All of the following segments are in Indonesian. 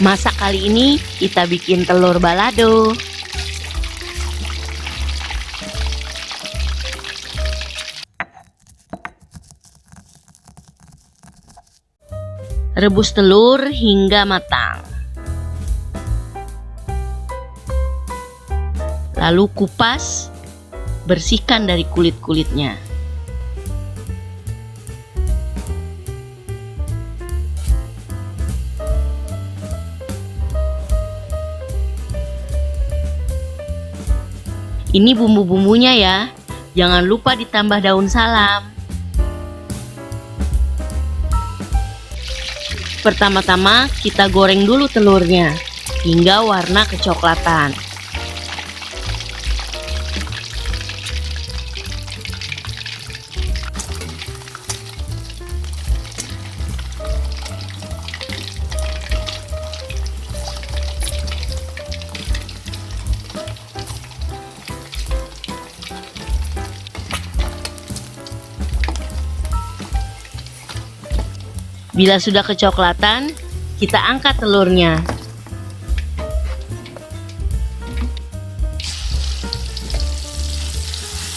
Masak kali ini kita bikin telur balado. Rebus telur hingga matang. Lalu kupas, bersihkan dari kulit-kulitnya. Ini bumbu-bumbunya ya. Jangan lupa ditambah daun salam. Pertama-tama kita goreng dulu telurnya hingga warna kecoklatan. Bila sudah kecoklatan, kita angkat telurnya.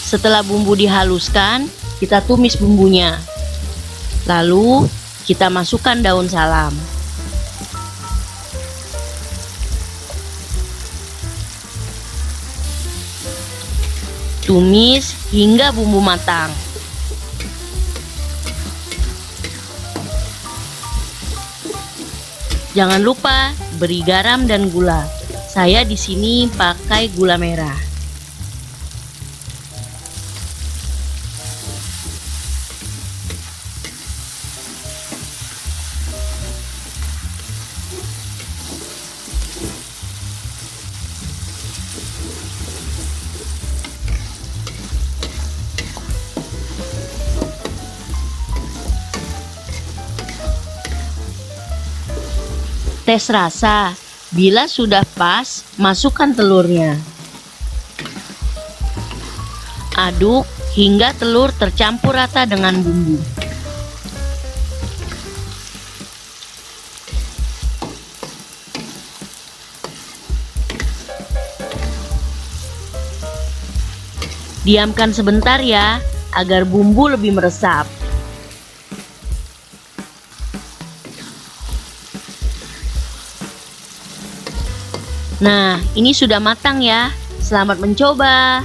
Setelah bumbu dihaluskan, kita tumis bumbunya. Lalu, kita masukkan daun salam. Tumis hingga bumbu matang. Jangan lupa beri garam dan gula. Saya di sini pakai gula merah. Tes rasa, bila sudah pas, masukkan telurnya. Aduk hingga telur tercampur rata dengan bumbu. Diamkan sebentar ya, agar bumbu lebih meresap. Nah, ini sudah matang ya. Selamat mencoba.